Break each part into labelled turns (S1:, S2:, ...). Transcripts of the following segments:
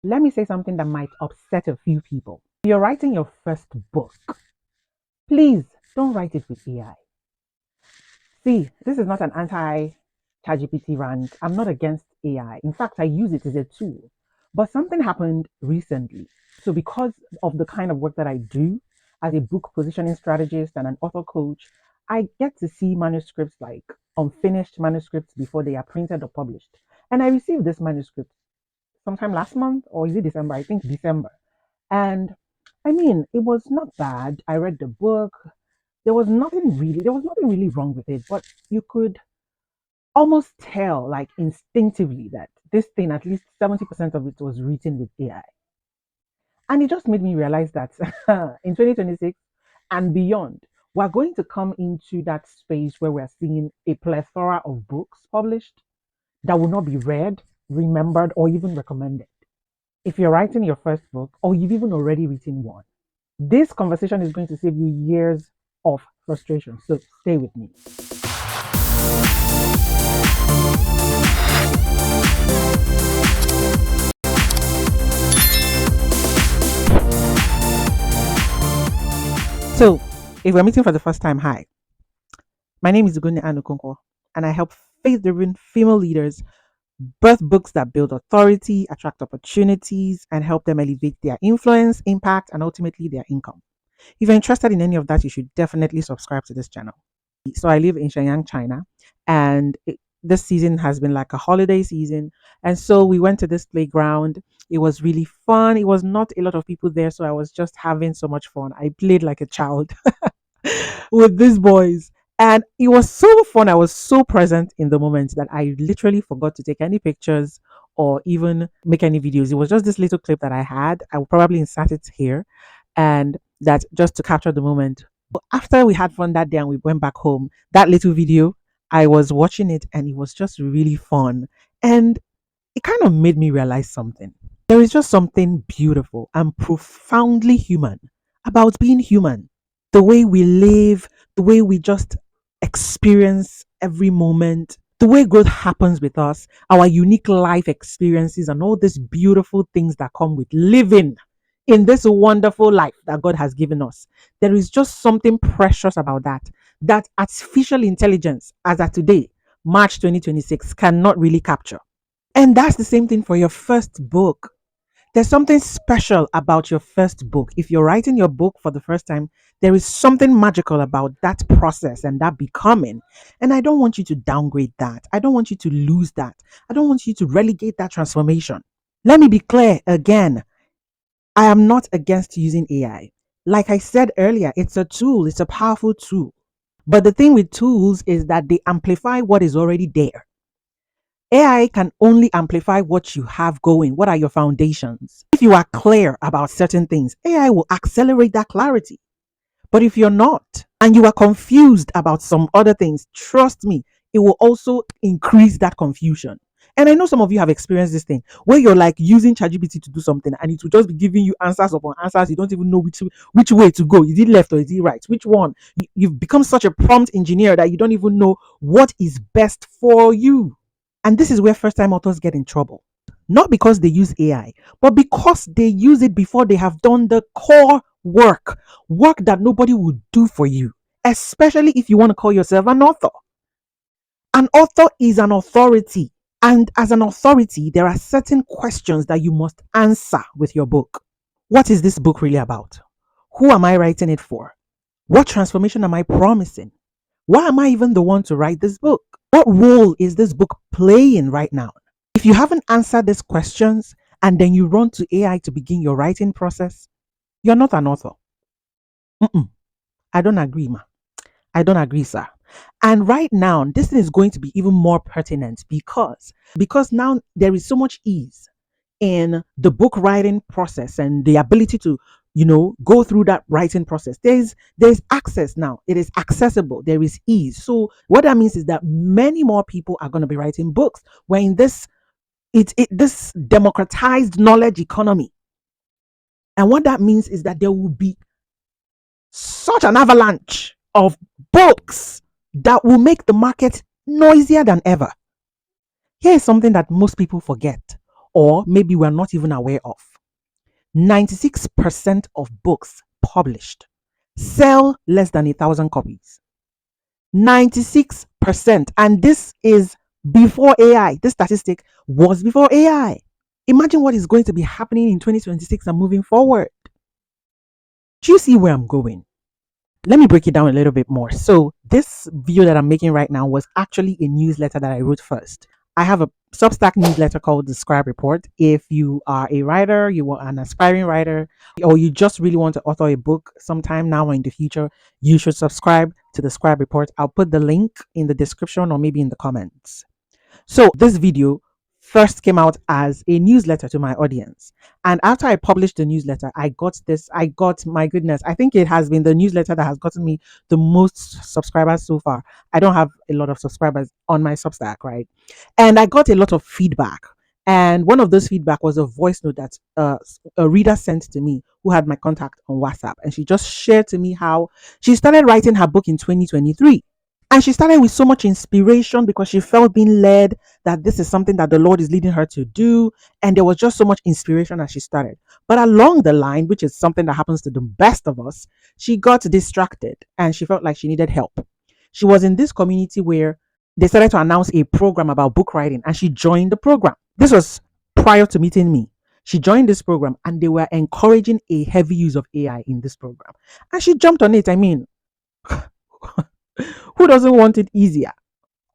S1: Let me say something that might upset a few people. If you're writing your first book, please don't write it with AI. See, this is not an anti ChatGPT rant. I'm not against AI. In fact, I use it as a tool. But something happened recently. So, because of the kind of work that I do as a book positioning strategist and an author coach, I get to see manuscripts like unfinished manuscripts before they are printed or published. And I received this manuscript sometime last month, or is it December? I think December. And I mean, it was not bad. I read the book. There was nothing really wrong with it, but you could almost tell, like instinctively, that this thing, at least 70% of it was written with AI. And it just made me realize that in 2026 and beyond, we're going to come into that space where we're seeing a plethora of books published that will not be read, remembered, or even recommended. If you're writing your first book, or you've even already written one, this conversation is going to save you years of frustration. So stay with me. So, if we're meeting for the first time, hi, my name is Ugunne Anukunko, and I help faith driven female leaders birth books that build authority, attract opportunities, and help them elevate their influence, impact, and ultimately their income. If you're interested in any of that, you should definitely subscribe to this channel. So I live in Shenyang, China, and this season has been like a holiday season. And so we went to this playground. It was really fun. It was not a lot of people there, so I was just having so much fun. I played like a child with these boys. And it was so fun. I was so present in the moment that I literally forgot to take any pictures or even make any videos. It was just this little clip that I had. I will probably insert it here, and that just to capture the moment. But after we had fun that day and we went back home, that little video, I was watching it and it was just really fun. And it kind of made me realize something. There is just something beautiful and profoundly human about being human. The way we live, the way we just experience every moment, the way growth happens with us, our unique life experiences, and all these beautiful things that come with living in this wonderful life that God has given us. There is just something precious about that, that artificial intelligence, as of today, March 2026, cannot really capture. And that's the same thing for your first book. There's something special about your first book. If you're writing your book for the first time, there is something magical about that process and that becoming. And I don't want you to downgrade that. I don't want you to lose that. I don't want you to relegate that transformation. Let me be clear again. I am not against using AI. Like I said earlier, it's a tool, it's a powerful tool. But the thing with tools is that they amplify what is already there. AI can only amplify what you have going. What are your foundations? If you are clear about certain things, AI will accelerate that clarity. But if you're not and you are confused about some other things, trust me, it will also increase that confusion. And I know some of you have experienced this thing where you're like using ChatGPT to do something and it will just be giving you answers upon answers. You don't even know which way to go. Is it left or is it right? Which one? You've become such a prompt engineer that you don't even know what is best for you. And this is where first time authors get in trouble. Not because they use AI, but because they use it before they have done the core work that nobody would do for you, especially if you want to call yourself an author. An author is an authority. And as an authority, there are certain questions that you must answer with your book. What is this book really about? Who am I writing it for? What transformation am I promising? Why am I even the one to write this book? What role is this book playing right now? If you haven't answered these questions and then you run to AI to begin your writing process, you're not an author. I don't agree, ma. I don't agree, sir. And right now, this thing is going to be even more pertinent because now there is so much ease in the book writing process and the ability to go through that writing process. There's access now. It is accessible. There is ease. So what that means is that many more people are going to be writing books. We're in this democratized knowledge economy. And what that means is that there will be such an avalanche of books that will make the market noisier than ever. Here is something that most people forget. or maybe we're not even aware of. 96% of books published sell less than 1,000 copies. 96%. And this is before AI. This statistic was before AI. Imagine what is going to be happening in 2026 and moving forward. Do you see where I'm going? Let me break it down a little bit more. So, this video that I'm making right now was actually a newsletter that I wrote first. I have a Substack newsletter called the Scribe Report. If you are a writer, you are an aspiring writer, or you just really want to author a book sometime now or in the future, you should subscribe to the Scribe Report. I'll put the link in the description or maybe in the comments. So this video first came out as a newsletter to my audience. And after I published the newsletter, my goodness, I think it has been the newsletter that has gotten me the most subscribers so far. I don't have a lot of subscribers on my Substack, right? And I got a lot of feedback. And one of those feedback was a voice note that a reader sent to me who had my contact on WhatsApp. And she just shared to me how she started writing her book in 2023. And she started with so much inspiration because she felt being led that this is something that the Lord is leading her to do. And there was just so much inspiration as she started. But along the line, which is something that happens to the best of us, she got distracted and she felt like she needed help. She was in this community where they started to announce a program about book writing and she joined the program. This was prior to meeting me. She joined this program and they were encouraging a heavy use of AI in this program. And she jumped on it. I mean, who doesn't want it easier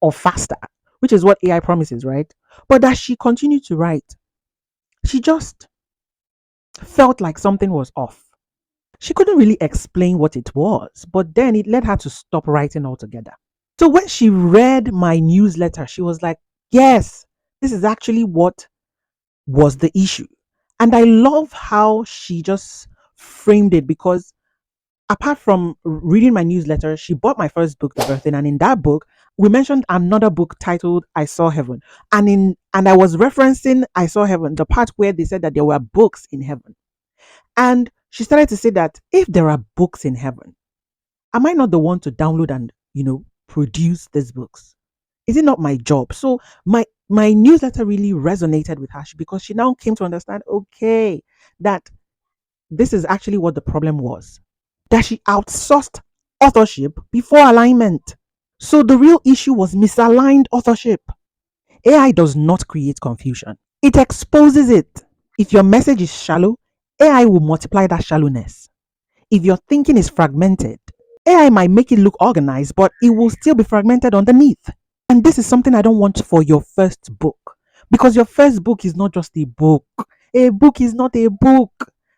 S1: or faster, which is what AI promises, right? But as she continued to write, she just felt like something was off. She couldn't really explain what it was, but then it led her to stop writing altogether. So when she read my newsletter, she was like, yes, this is actually what was the issue. And I love how she just framed it because apart from reading my newsletter, she bought my first book, The Birthing, and in that book, we mentioned another book titled I Saw Heaven. And I was referencing I Saw Heaven, the part where they said that there were books in heaven. And she started to say that if there are books in heaven, am I not the one to download and, produce these books? Is it not my job? So my newsletter really resonated with her because she now came to understand, okay, that this is actually what the problem was. That she outsourced authorship before alignment. So the real issue was misaligned authorship. AI does not create confusion, it exposes it. If your message is shallow, AI will multiply that shallowness. If your thinking is fragmented, AI might make it look organized, but it will still be fragmented underneath. And this is something I don't want for your first book. Because your first book is not just a book. A book is not a book.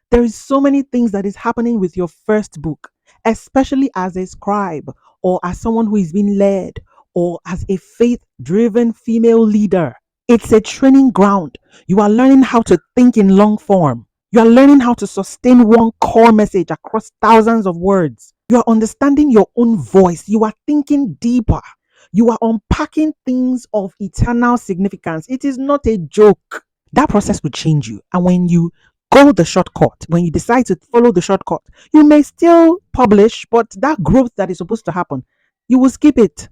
S1: There is so many things that is happening with your first book, especially as a scribe or as someone who is being led or as a faith-driven female leader. It's a training ground. You are learning how to think in long form. You are learning how to sustain one core message across thousands of words. You are understanding your own voice. You are thinking deeper. You are unpacking things of eternal significance. It is not a joke. That process will change you. And when you go the shortcut, when you decide to follow the shortcut, you may still publish, but that growth that is supposed to happen, you will skip it.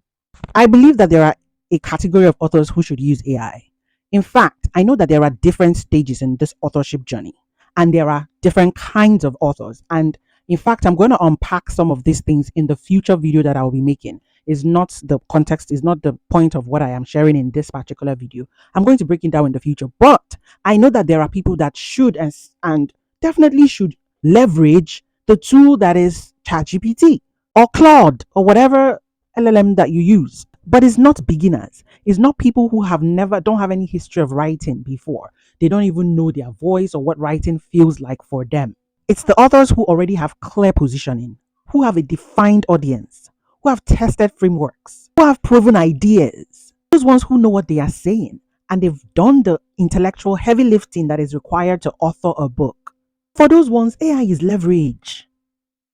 S1: I believe that there are a category of authors who should use AI. In fact, I know that there are different stages in this authorship journey, and there are different kinds of authors. And in fact, I'm going to unpack some of these things in the future video that I will be making. Is not the context, is not the point of what I am sharing in this particular video. I'm going to break it down in the future, but I know that there are people that should and definitely should leverage the tool that is ChatGPT or Claude or whatever LLM that you use. But it's not beginners. It's not people who don't have any history of writing before. They don't even know their voice or what writing feels like for them. It's the authors who already have clear positioning, who have a defined audience, who have tested frameworks, who have proven ideas. Those ones who know what they are saying and they've done the intellectual heavy lifting that is required to author a book. For those ones, AI is leverage.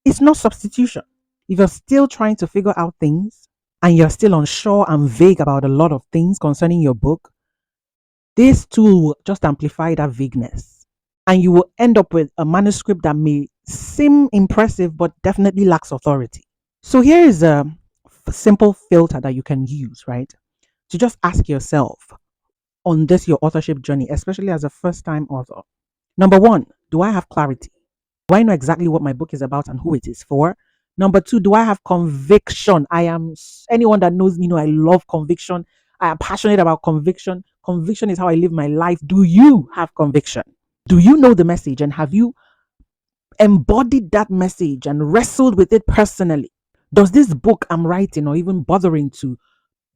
S1: It's not substitution. If you're still trying to figure out things and you're still unsure and vague about a lot of things concerning your book, this tool will just amplify that vagueness. And you will end up with a manuscript that may seem impressive but definitely lacks authority. So here is a simple filter that you can use, right? To just ask yourself, on this your authorship journey, especially as a first time author. Number one, do I have clarity? Do I know exactly what my book is about and who it is for? Number two, do I have conviction? Anyone that knows me know I love conviction. I am passionate about conviction. Conviction is how I live my life. Do you have conviction? Do you know the message and have you embodied that message and wrestled with it personally? Does this book I'm writing or even bothering to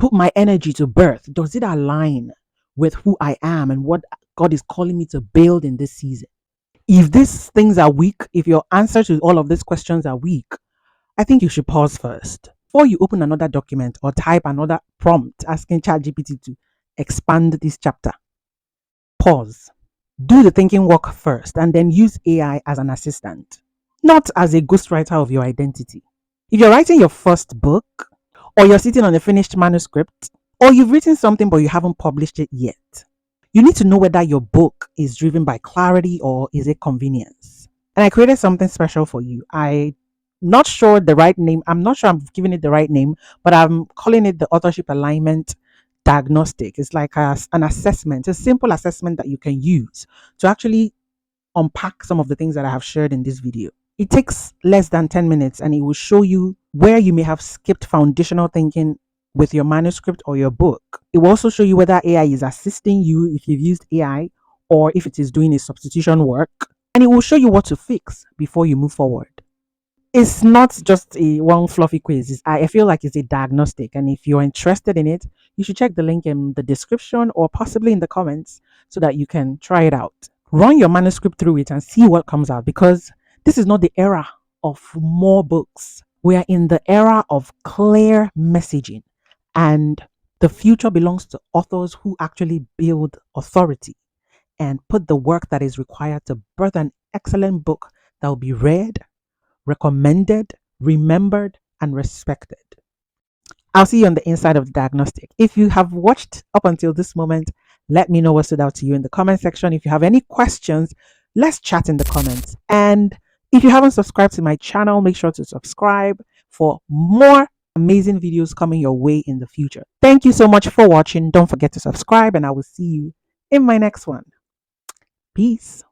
S1: put my energy to birth, does it align with who I am and what God is calling me to build in this season? If these things are weak, if your answer to all of these questions are weak, I think you should pause first before you open another document or type another prompt asking ChatGPT to expand this chapter. Pause. Do the thinking work first and then use AI as an assistant, not as a ghostwriter of your identity. If you're writing your first book, or you're sitting on a finished manuscript, or you've written something but you haven't published it yet, you need to know whether your book is driven by clarity or is it convenience. And I created something special for you. I'm not sure the right name. I'm not sure I'm giving it the right name, but I'm calling it the Authorship Alignment Diagnostic. It's like an assessment, a simple assessment that you can use to actually unpack some of the things that I have shared in this video. It takes less than 10 minutes and it will show you where you may have skipped foundational thinking with your manuscript or your book. It will also show you whether AI is assisting you if you've used AI or if it is doing a substitution work. And it will show you what to fix before you move forward. It's not just a one fluffy quiz. I feel like it's a diagnostic. And if you're interested in it, you should check the link in the description or possibly in the comments so that you can try it out. Run your manuscript through it and see what comes out, because this is not the era of more books. We are in the era of clear messaging, and the future belongs to authors who actually build authority and put the work that is required to birth an excellent book that will be read, recommended, remembered, and respected. I'll see you on the inside of the diagnostic. If you have watched up until this moment, let me know what stood out to you in the comment section. If you have any questions, let's chat in the comments. And if you haven't subscribed to my channel, make sure to subscribe for more amazing videos coming your way in the future. Thank you so much for watching. Don't forget to subscribe, and I will see you in my next one. Peace.